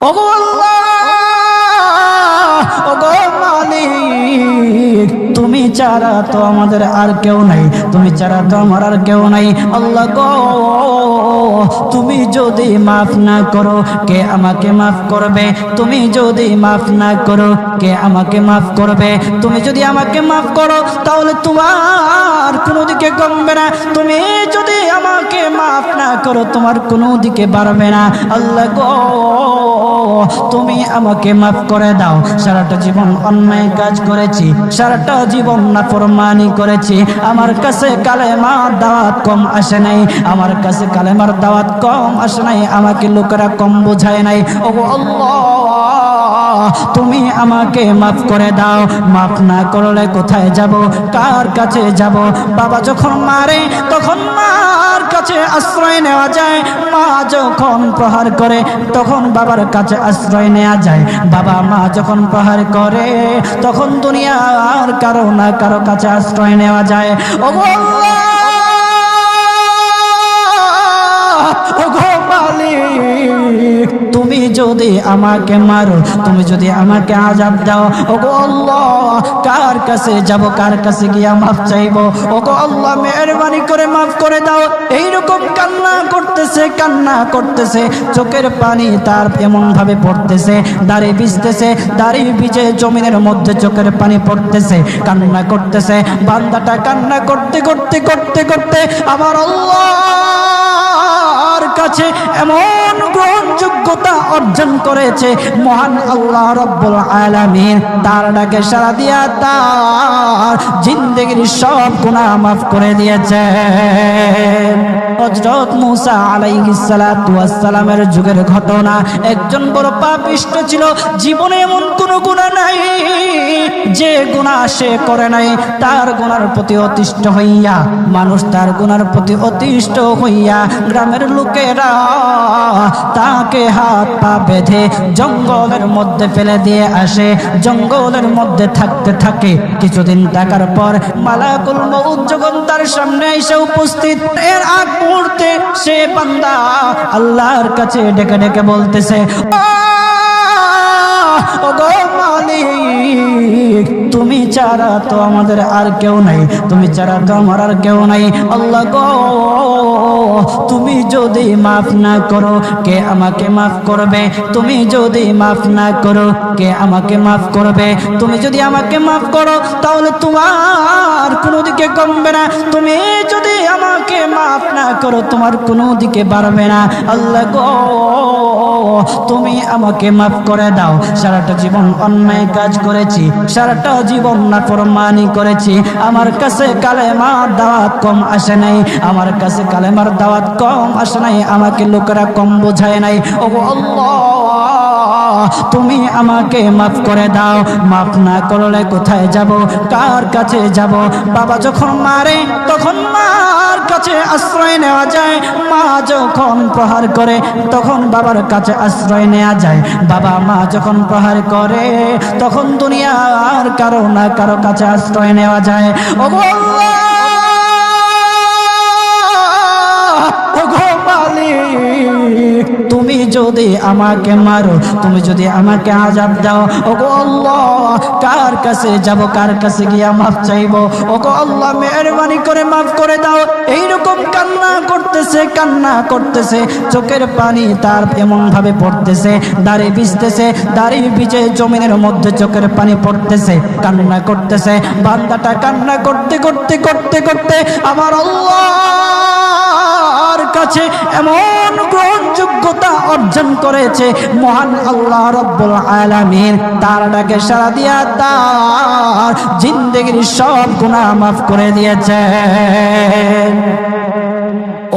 ওগো আল্লাহ, ওগো মালিক, তুমি ছাড়া তো আমাদের আর কেউ নাই, তুমি ছাড়া তো আমার আর কেউ নাই। আল্লাহ গো, তুমি যদি মাফ না করো কে আমাকে মাফ করবে? তুমি যদি মাফ না করো কে আমাকে মাফ করবে? তুমি যদি আমাকে মাফ করো তাহলে তোমার কোনো দিকে কমবে না, তুমি যদি আমাকে মাফ না করো তোমার কোনো দিকে বাড়বে না। আল্লাহ গো, তুমি আমাকে মাফ করে দাও। সারাটা জীবন অন্যায় কাজ করেছি, সারাটা জীবন নাফরমানি করেছি, আমার কাছে কালেমার দাওয়াত কম আসে নাই, আমার কাছে কালেমার দাওয়াত কম আসে নাই, আমাকে লোকেরা কম বোঝায় নাই। ওগো আল্লাহ, তুমি আমাকে মাফ করে দাও। মাফ না করলে কোথায় যাব, কার কাছে যাব? বাবা যখন মারে তখন মার কাছে আশ্রয় নেওয়া যায়, মা যখন প্রহার করে তখন বাবার কাছে আশ্রয় নেওয়া যায়, বাবা মা যখন প্রহার করে তখন দুনিয়ার কারো না কারো কাছে আশ্রয় নেওয়া যায়। ওগো আল্লাহ, ওগো মালিক, তুমি যদি আমাকে মারো, তুমি যদি আমাকে আযাব দাও, ওগো আল্লাহ, কার কাছে যাব, কার কাছে গিয়া মাফ চাইবো? ওগো আল্লাহ, মেহেরবানি করে মাফ করে দাও। এইরকম কান্না করতেছে, কান্না করতেছে, চোখের পানি তার এমন ভাবে পড়তেছে, দাড়ি ভিজতেছে, দাড়ি ভিজে জমিনের মধ্যে চোখের পানি পড়তেছে, কান্না করতেছে। বান্দাটা কান্না করতে করতে করতে করতে আমার আল্লাহর কাছে এমন গ্রহণযোগ্যতা অর্জন করেছে, মহান আল্লাহ রব্বুল আলামিন তার ডাকে সাড়া দিয়া তার জিন্দেগির সব গুনাহ মাফ করে দিয়েছে। হযরত মূসা আলাইহিস সালাতু ওয়াস সালামের যুগের ঘটনা। একজন বড় পাপিষ্ঠ ছিল, জীবনে এমন কোন গুনাহ নাই যে গুনাহ সে করে নাই। তার গুনার প্রতি অতিষ্ঠ হইয়া, মানুষ তার গুনার প্রতি অতিষ্ঠ হইয়া গ্রামের লোকেরা তাকে হাত পা বেঁধে জঙ্গলের মধ্যে ফেলে দিয়ে আসে। জঙ্গলের মধ্যে থাকতে থাকে, কিছুদিন থাকার পর মালাকুল মউত যখন তার সামনে এসে উপস্থিত, এর আগ মুহূর্তে সে বান্দা আল্লাহর কাছে ডেকে ডেকে বলতেছে, ওগো মালিক, তুমি ছাড়া তো আমাদের আর কেউ নাই, তুমি ছাড়া তো আমার আর কেউ নাই। আল্লাহ গো, তুমি যদি মাফ না করো কে আমাকে মাফ করবে? তুমি যদি মাফ না করো কে আমাকে মাফ করবে? তুমি যদি আমাকে মাফ করো তাহলে তোমার কোনো দিকে কমবে না, তুমি যদি আমাকে মাফ না করো তোমার কোনো দিকে বাড়বে না। আল্লাহ গো, তুমি আমাকে মাফ করে দাও। সারাটা জীবন অন্যায় কাজ করেছি, সারাটা জীবন নাফরমানি করেছি, আমার কাছে কালেমার দাওয়াত কম আসে নাই, আমার কাছে কালেমার দাওয়াত কম আসে নাই, আমাকে লোকেরা কম বোঝায় নাই। ওগো আল্লাহ, তুমি আমাকে মাফ করে দাও। মাফ না করলে কোথায় যাব, কার কাছে যাব? বাবা যখন মারে তখন মার কাছে আশ্রয় নেওয়া যায়, মা যখন প্রহার করে তখন বাবার কাছে আশ্রয় নেওয়া যায়, বাবা মা যখন প্রহার করে তখন দুনিয়ার কারো না কারো কাছে আশ্রয় নেওয়া যায়। ওগো আল্লাহ, ওগো মালিক, তুমি যদি আমাকে মারো, তুমি যদি আমাকে আযাব দাও, ওগো আল্লাহ, কার কাছে যাব, কার কাছে গিয়া মাফ চাইবো? ওগো আল্লাহ, মেহেরবানি করে মাফ করে দাও। এইরকম কান্না করতেছে, কান্না করতেছে, চোখের পানি তার এমন ভাবে পড়তেছে, দাড়ি ভিজতেছে, দাড়ি ভিজে জমিনের মধ্যে চোখের পানি পড়তেছে, কান্না করতেছে। বান্দাটা কান্না করতে করতে করতে করতে আমার আল্লাহর কাছে এমন গ্রহণযোগ্যতা অর্জন করেছে, মহান আল্লাহ রব্বুল আলামিন তার ডাকে সাড়া দিয়া তার জিন্দেগির সব গুনাহ মাফ করে দিয়েছে।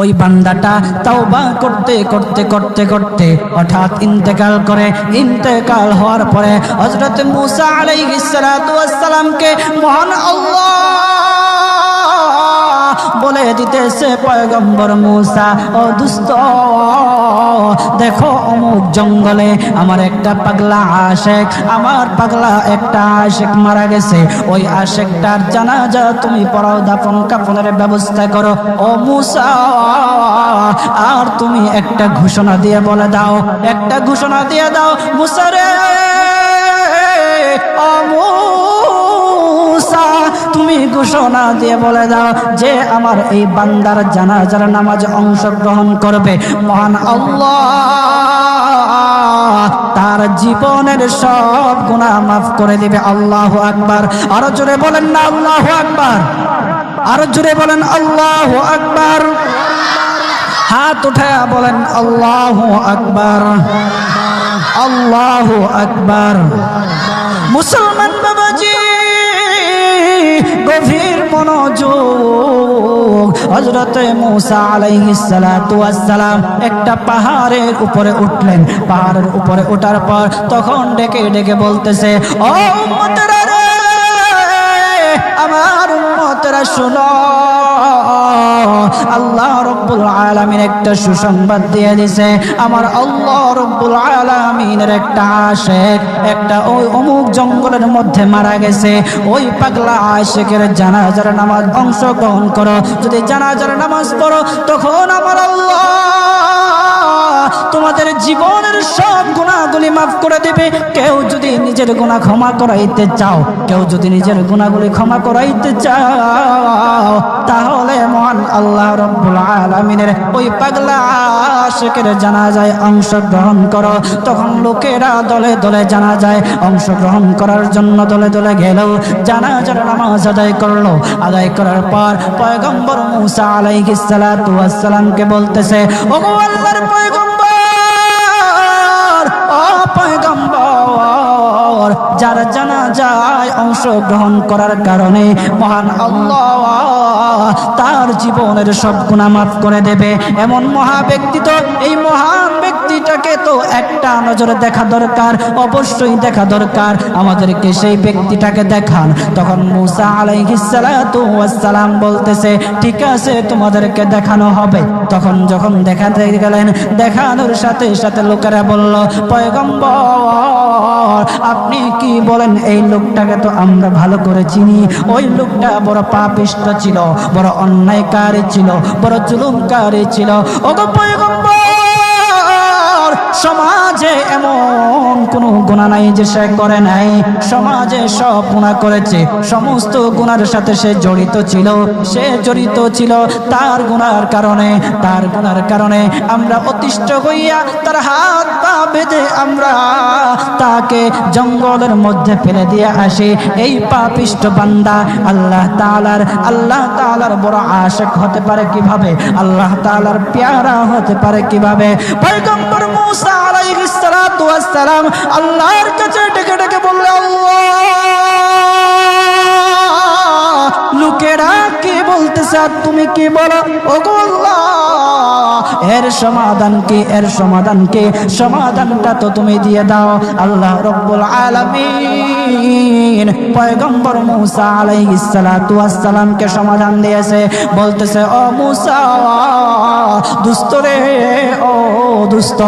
ওই বান্দাটা তাওবা করতে করতে করতে করতে হঠাৎ ইন্তেকাল করে। ইন্তেকাল হওয়ার পরে হযরত মূসা আলাইহিস সালাতু ওয়াস সালামকে মহান আল্লাহ বলে দিতেছে পয়গম্বর মূসা, ও দুস্থ, দেখো অমুক জঙ্গলে আমার একটা পাগলা আশেক, আমার পাগলা একটা আশেক মারা গেছে, ওই আশেকটার জানাজা তুমি পড়াও, দাফন কাফনের ব্যবস্থা করো। ও মূসা, আর তুমি একটা ঘোষণা দিয়ে বলে দাও, একটা ঘোষণা দিয়ে দাও মূসা রে, ও মূসা, তুমি ঘোষণা দিয়ে বলে দাও যে আমার এই বান্দার জানাজার নামাজে অংশগ্রহণ করবে, মহান আল্লাহ তার জীবনের সব গুনাহ মাফ করে দিবে। আল্লাহু আকবার। আরো জোরে বলেন না আল্লাহু আকবার, আরো জোরে বলেন আল্লাহু আকবার। হাত উঠায়া বলেন আল্লাহু আকবার, আল্লাহু আকবার। মুসলমান বাবাজি, গভীর মনোযোগ। হযরতে মূসা আলাইহিস সালাতু ওয়াস সালাম একটা পাহাড়ের উপরে উঠলেন। পাহাড়ের উপরে ওঠার পর তখন ডেকে ডেকে বলতেছে, ও উম্মতেরা রে, আমার উম্মতেরা শুনো, আল্লাহ রাব্বুল আলামিন একটা সুসংবাদ দিয়ে দিয়েছে। আমার আল্লাহ রাব্বুল আলামিনের একটা আশিক একটা ওই অমুক জঙ্গলের মধ্যে মারা গেছে, ওই পাগলা আশিকের জানাজার নামাজ অংশগ্রহণ করো। যদি জানাজার নামাজ পড়ো তখন আমার আল্লাহ তোমাদের জীবনের সব গুনাহগুলি মাফ করে দিবে। কেউ যদি নিজের গুনাহ ক্ষমা করাইতে চাও, কেউ যদি নিজের গুনাহগুলি ক্ষমা করাইতে চাও, তাহলে মহান আল্লাহ রাব্বুল আলামিনের ওই পাগলা আশিকের জানাজায় অংশগ্রহণ করো। তখন লোকেরা দলে দলে জানাজায় অংশগ্রহণ করার জন্য দলে দলে গেল, জানাজার নামাজ আদায় করলো। আদায় করার পর পয়গম্বর মূসা আলাইহিস সালাতু ওয়াস সালামকে বলতেছে, ওগো আল্লাহর পয়গম্বর, ও পয়গম্বর, যার জানাজায় অংশগ্রহণ করার কারণে মহান আল্লাহ তার জীবনের সব গুনাহ মাফ করে দেবে। এমন মহা ব্যক্তি, তো এই মহান ব্যক্তিটাকে তো একটা নজরে দেখা দরকার, অবশ্যই দেখা দরকার। আমাদেরকে সেই ব্যক্তিটাকে দেখান। তখন মূসা আলাইহিস সালাতু ওয়াস সালাম বলতেছে, ঠিক আছে, তোমাদেরকে দেখানো হবে। তখন যখন দেখাতে গেলেন, দেখানোর সাথে সাথে লোকেরা বলল, পয়গম্বর আপনি কি বলেন, এই লোকটাকে তো আমরা ভালো করে চিনি। ওই লোকটা বড় পাপিষ্ঠ ছিল, বড় অন্যায়কারী ছিল, বড় জুলুমকারী ছিল। ওগো পয়গম্বর, সমাজে এমন কোন গুনাহ নাই যে সে করে নাই। সমাজে সব গুনাহ করেছে, সমস্ত গুনার সাথে সে জড়িত ছিল। সে জড়িত ছিল, তার গুনার কারণে, তার গুনার কারণে আমরা অতিষ্ঠ হইয়া তার হাত পা বেঁধে আমরা তাকে জঙ্গলের মধ্যে ফেলে দিয়ে আসি। এই পাপিষ্ঠ বান্দা আল্লাহ তাআলার বড় আশিক হতে পারে কিভাবে? আল্লাহ তাআলার পেয়ারা হতে পারে কিভাবে? পয়গম্বর মূসা আলাইহিস সালাতু ওয়াস সালাম আল্লাহর কাছে ডেকে ডেকে বলল, আল্লাহ, লোকেরা কি বলতেছে আর তুমি কি বলো? ওগো আল্লাহ, এর সমাধান কি? এর সমাধান কি? সমাধানটা তো তুমি দিয়ে দাও। আল্লাহ রাব্বুল আলামিন পয়গম্বর মূসা আলাইহিস সালাতু ওয়াস সালামকে সমাধান দিয়েছে। বলতেছে, ও মূসা, দুষ্ট রে, ও দুষ্ট,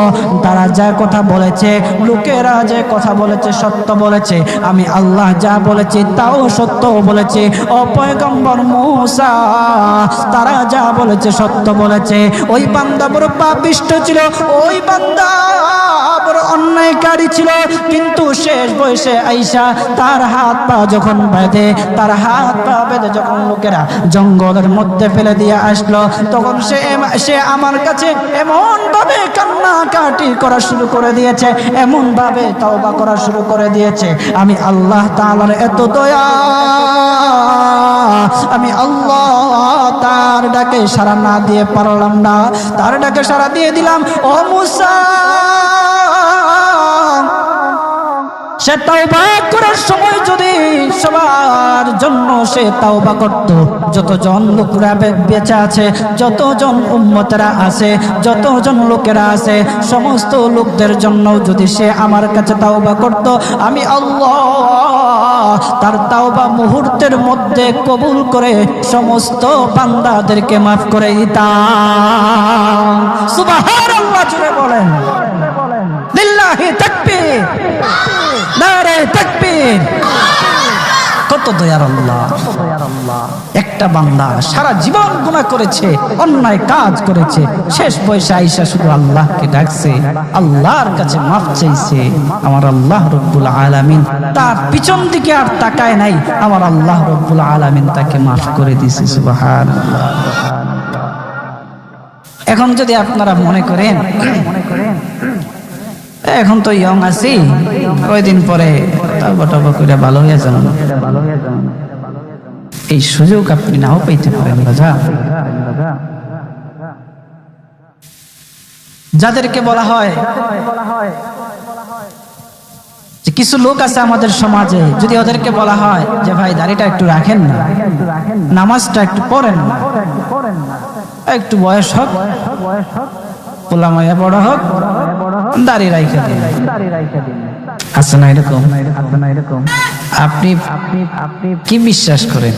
তারা যা কথা বলেছে, লোকেরা যে কথা বলেছে সত্য বলেছে। আমি আল্লাহ যা বলেছি তাও সত্য বলেছে। ও পয়গম্বর মূসা, তারা যা বলেছে সত্য বলেছে। ওই বান্দা বড় পাপিষ্ঠ ছিল, ওই বান্দা বড় অন্যায়কারী ছিল, কিন্তু শেষ বয়সে আইসা তার হাত পা যখন বেঁধে, তার হাত পা বেঁধে যখন লোকেরা জঙ্গলের মধ্যে ফেলে দিয়ে আসলো, তখন সে আমার কাছে এমন ভাবে কান্নাকাটি করা শুরু করে দিয়েছে, এমন ভাবে তওবা করা শুরু করে দিয়েছে। আমি আল্লাহ তাআলার এত দয়া, আমি আল্লাহ তার ডাকে সাড়া না দিয়ে পারলাম না, তার ডাকে সাড়া দিয়ে দিলাম। ও মূসা, সে তাওবা করার সময় যদি সবার জন্য সে তাওবা করত, যতজন লোকেরা বেঁচে আছে, যতজন উম্মতেরা আছে, যতজন লোকেরা আছে, সমস্ত লোকদের জন্য যদি সে আমার কাছে তাওবা করত, আমি আল্লাহ তার তাওবা মুহূর্তের মধ্যে কবুল করে সমস্ত বান্দাদেরকে মাফ করে দিতাম। সুবহানাল্লাহ, জোরে বলেন লিল্লাহি তাকবীর, নারে তাকবীর। কত দয়ার আল্লাহ! একটা বান্দা সারা জীবন গুনাহ করেছে, অন্যায় কাজ করেছে, শেষ বয়সে আইসা শুধু আল্লাহকে ডাকছে, আল্লাহর কাছে মাফ চাইছে। আমার আল্লাহ রব্বুল আলামিন তার পিছন দিকে আর তাকায় নাই, আমার আল্লাহ রব্বুল আলামিন তাকে মাফ করে দিয়েছে। সুবহানাল্লাহ। এখন যদি আপনারা মনে করেন এখন তো ইয়ং আছি, কয়দিন পরে তাওবা করে ভালো হয়ে যাবেন, এই সুযোগ আপনি নাও পাইতে পারেন। রাজা যাদেরকে বলা হয় যে কিছু লোক আছে আমাদের সমাজে, যদি ওদেরকে বলা হয় যে ভাই দাড়িটা একটু রাখেন না, নামাজটা একটু পড়েন না, একটু বয়স হোক, পোলামাইয়া বড় হোক, দাড়ি রাইখা দিন, আছে না এরকম? আপনি কি বিশ্বাস করেন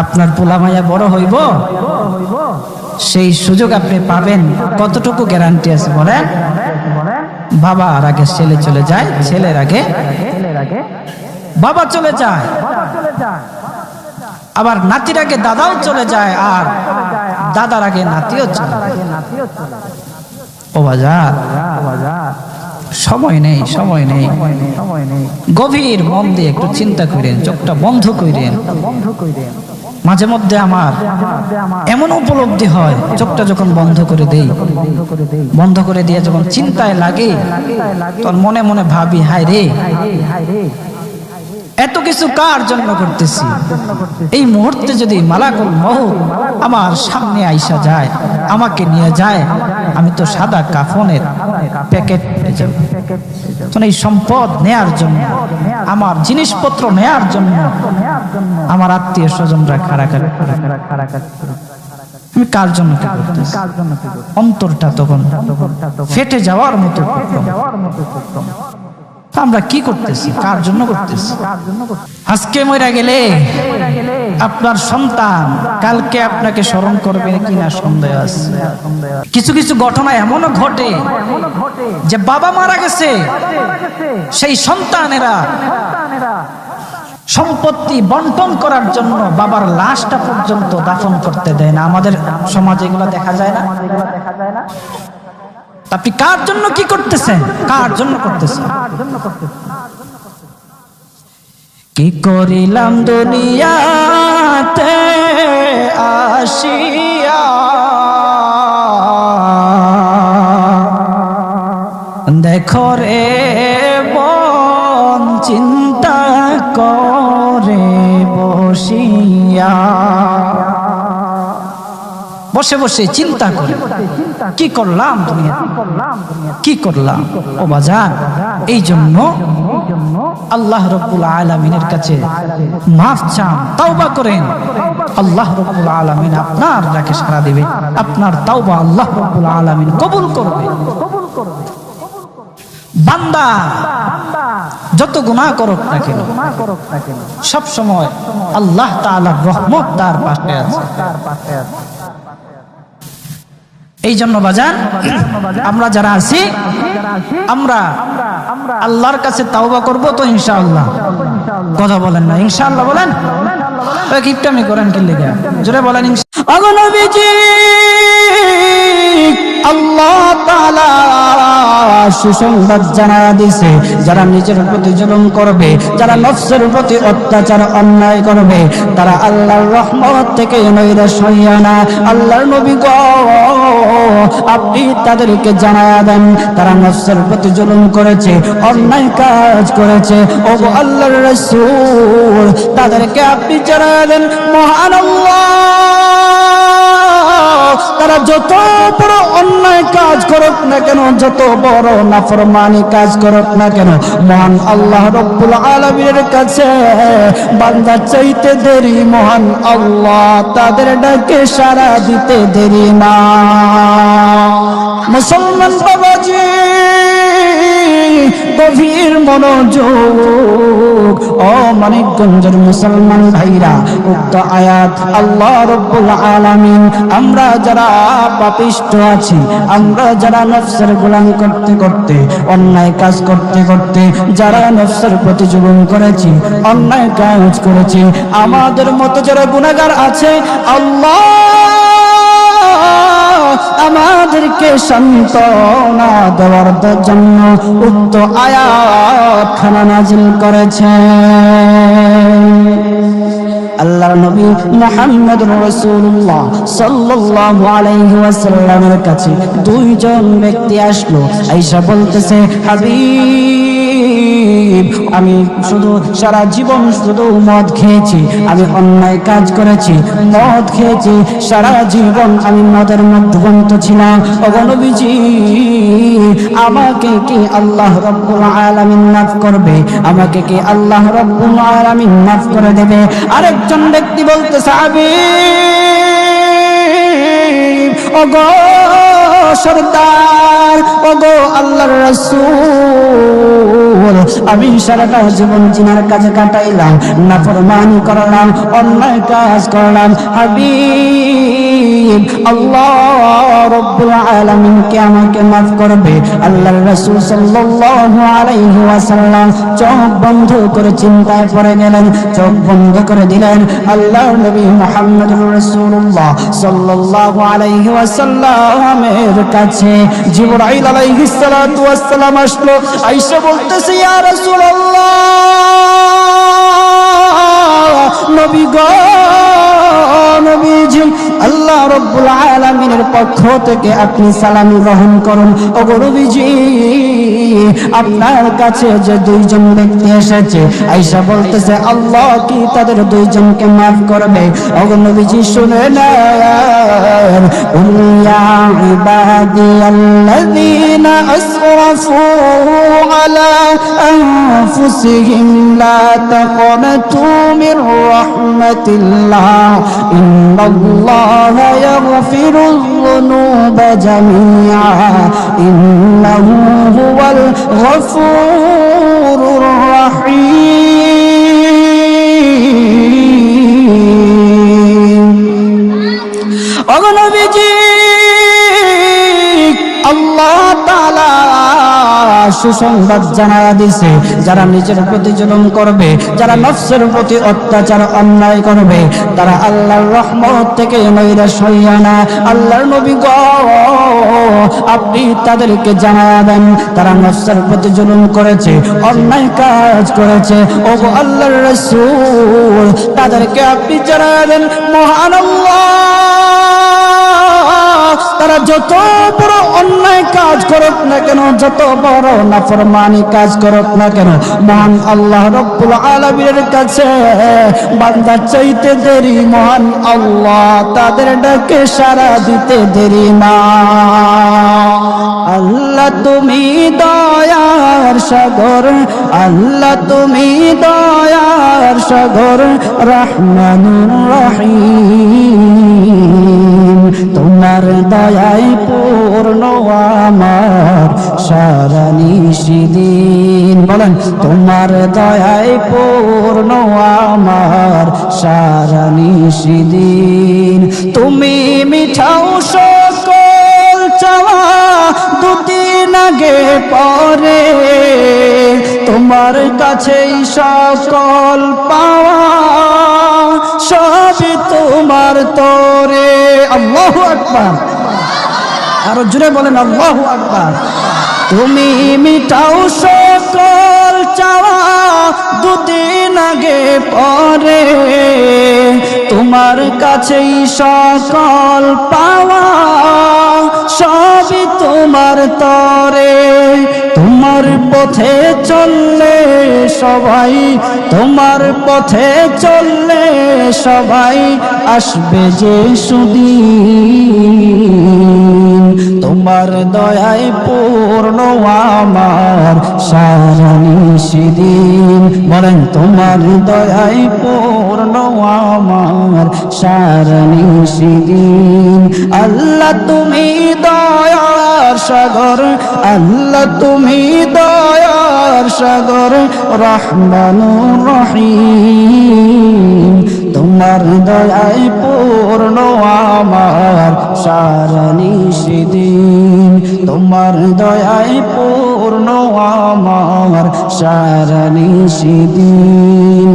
আপনার পোলামাইয়া বড় হইব? সেই সুযোগ আপনি পাবেন? কতটুকু গ্যারান্টি আছে বলেন? বাবার আগে ছেলে চলে যায়, ছেলের আগে বাবা চলে যায়, আবার নাতির আগে দাদাও চলে যায়, আর দাদার আগে নাতিও চলে যায়। ও বাজার, সময় নেই, সময় নেই। গভীর মন দিয়ে একটু চিন্তা করেন, চোখটা বন্ধ করেন। মাঝে মধ্যে আমার এমন উপলব্ধি হয়, চোখটা যখন বন্ধ করে দেই, বন্ধ করে দিয়ে যখন চিন্তায় লাগে, তখন মনে মনে ভাবি, হায় রে, এত কিছু কার জন্য করতেছি? এই মুহূর্তে যদি মালাকুল মউত আমার সামনে আইসা যায়, আমাকে নিয়ে যায়, আমি তো সাদা কাফনের প্যাকেট হয়ে যাব। এই সম্পদ নেয়ার জন্য, আমার জিনিসপত্র নেয়ার জন্য আমার আত্মীয় স্বজনরা খাড়াখাড়ি, আমি কার জন্য কি করতেছি? অন্তরটা তখন ফেটে যাওয়ার মতো। আমরা কি করতেছি? কার জন্য করতেছি? আজকে মরে গেলে আপনার সন্তান কালকে আপনাকে স্মরণ করবে কিনা সন্দেহ আছে। কিছু কিছু ঘটনা এমনও ঘটে যে বাবা মারা গেছে, সেই সন্তানেরা সম্পত্তি বন্টন করার জন্য বাবার লাশটা পর্যন্ত দাফন করতে দেয় না। আমাদের সমাজে এগুলো দেখা যায় না? আপনি কার জন্য কি করতেছেন? কার জন্য করতেছেন? কি করিলাম দুনিয়াতে আসিয়া, দেখো রে মন চিন্তা করে বসিয়া, বসে বসে চিন্তা করে কি করলাম দুনিয়া, কি করলাম। ও বাজার, এই জন্য আল্লাহ রাব্বুল আলামিনের কাছে মাফ চান, তাওবা করেন। আল্লাহ রাব্বুল আলামিন আপনার ডাকে সাড়া দিবে, আপনার তাওবা আল্লাহ রাব্বুল আলামিন কবুল করবে। বান্দা যত গুনাহ করুক না কেন, সব সময় আল্লাহ তাআলার রহমত তার পাশে আছে। এই জন্য বাজান, আমরা যারা আছি, আমরা আল্লাহর কাছে তাওবা করব তো ইনশাআল্লাহ। কথা বলেন না ইনশাআল্লাহ? বলেন, কিপটামি করেন কি লেগে? জোরে বলেন ইনশাআল্লাহ। নবীজি আল্লাহ তাআলা সুসংবাদ জানায়া দিয়েছে, যারা নিজের প্রতি জুলুম করবে, যারা নফসের প্রতি অত্যাচার অন্যায় করবে, তারা আল্লাহর রহমত থেকে নৈরাশ হইয়া না। আল্লাহর নবী গো, আপনি তাদেরকে জানায়া দেন, তারা নফসের প্রতি জুলুম করেছে, অন্যায় কাজ করেছে। ও আল্লাহর রাসূল, তাদেরকে আপনি জানায়া দেন, মহান আল্লাহ তারা যত বড় অন্যায় কাজ করুক না কেন, যত বড় নাফরমানি কাজ করুক না কেন, মহান আল্লাহ রব্বুল আলামিনের কাছে বান্দা চাইতে দেরি, মহান আল্লাহ তাদের ডাকে সাড়া দিতে দেরি না। মুসলমান বাবাজি, গভীর মনোযোগ ও মানিকগঞ্জের মুসলমান ভাইরা, উক্ত আয়াত আল্লাহ রব্বুল আলামিন আমরা যারা পাপিষ্ঠ আছি, আমরা যারা নফসের গোলামি করতে করতে, অন্যায় কাজ করতে করতে যারা নফসের প্রতি জুলুম করেছি, অন্যায় কাজ করেছি, আমাদের মতো যারা গুনাহগার আছে, আল্লাহ আমাদেরকে সান্ত্বনা দেওয়ার জন্য উক্ত আয়াত খানা নাজিল করেছেন। আল্লাহর নবী মুহাম্মদুর রাসূলুল্লাহ সাল্লাল্লাহু আলাইহি ওয়াসাল্লামের কাছে দুইজন ব্যক্তি আসলো, আয়েশা বলতেছে, হাবিব, আমি শুধু সারা জীবন শুধু মদ খেয়েছি, আমি অন্যায় কাজ করেছি, মদ খেয়েছি, সারা জীবন আমি মদের মধ্যবন্ত ছিলাম, ওগো নবীজি আমাকে কি আল্লাহ রব্বুল আলামিন মাফ করবে? আমাকে কি আল্লাহ রব্বুল আলামিন মাফ করে দেবে? আরেকজন ব্যক্তি বলতেছে, হাবিব, ওগো সরদার, ওগো আল্লাহর রাসূল, আমি সারাটা জীবন জিনার কাজে কাটাইলাম, নাফরমানি করলাম, অন্যায় কাজ করলাম, হাবিব আল্লাহ রব্বুল আলামিন কে আমাকে মাফ করবে? আল্লাহর রাসূল সাল্লাল্লাহু আলাইহি ওয়াসাল্লাম চোখ বন্ধ করে চিন্তায় পড়ে গেলেন, চোখ বন্ধ করে দিলেন। আল্লাহর নবী মুহাম্মদুর রাসূলুল্লাহ সাল্লাল্লাহু আলাইহি ওয়াসাল্লামের কাছে জিবরাইল আলাইহিস সালাতু ওয়াস সালাম আসলো। আয়েশা বলতেছে, ইয়া রাসূলুল্লাহ, নবী গো, নবীজি, আল্লাহ রব্বুল আলামিনের পক্ষ থেকে আপনি সালাম গ্রহণ করুন। ওগো নবীজি, আপনার কাছে যে দুইজন ব্যক্তি এসেছে, আয়েশা বলতেছে, আল্লাহ কি তাদের দুইজনকে মাফ করবে? ওগো নবীজি শুনে নেন, ইয়া ইবাদিয়াল্লাযীনা আসরাফু আলা আনফুসিহিম লা তাকনাতু মির রাহমাতিল্লাহ ইন্নাল্লাহা ইয়াগফিরুয যুনুবা জামিআ ইন্নাহু হুয়াল গফুরুর রাহিম। ওগো নবীজি, আল্লাহ তাআলা সুসংবাদ জানায়া দিছে, যারা নিজের প্রতি জুলুম করবে, যারা নফসের প্রতি অত্যাচার অন্যায় করবে, তারা আল্লাহর রহমত থেকে নৈরাশ হইয়া না। আল্লাহর নবী গো, আপনি তাদেরকে জানায়া দেন, তারা নফসের প্রতি জুলুম করেছে, অন্যায় কাজ করেছে, ওগো আল্লাহর রাসূল তাদেরকে আপনি জানায়া দেন, মহান আল্লাহ তারা যত বড় অন্যায় কাজ করুক না কেন, যত বড় নাফরমানি কাজ করুক না কেন, মহান আল্লাহ রব্বুল আলামিনের কাছে বান্দা চাইতে দেরি, মহান আল্লাহ তাদের ডাকে সাড়া দিতে দেরি না। আল্লাহ তুমি দয়ার সাগর, আল্লাহ তুমি দয়ার সাগর, রহমানুর রহিম, তোমার দয়ায় পূর্ণ আমার সারা নিশিদিন। বলেন, তোমার দয়ায় পূর্ণ আমার সারা নিশিদিন। তুমি মিঠাও সকল চাওয়া, দুদিন আগে পরে তোমার কাছেই সকল পাওয়া, সবই তোমার তরে। আল্লাহু আকবার, আরো জোরে বলেন আল্লাহু আকবার। তুমি মিটাও সকল চাওয়া, দুদিন আগে পরে তোমার কাছেই সকল পাওয়া, সবই তো তোমার তরে, তোমার পথে চললে সবাই, তোমার পথে চললে সবাই আসবে যে সুদিন। তোমার দয়ায় পূর্ণ আমার সারা নিশিদিন, বলেন তোমার দয়ায় পূর্ণ আমার সারা নিশিদিন। আল্লাহ তুমি দয়ার সাগর, আল্লাহ তুমি দয়ার সাগর, রহমানুর রহিম। তোমার দয়ায় পূর্ণ আমার সারা নিশিদিন, তোমার দয়ায় পূর্ণ আমার সারা নিশিদিন।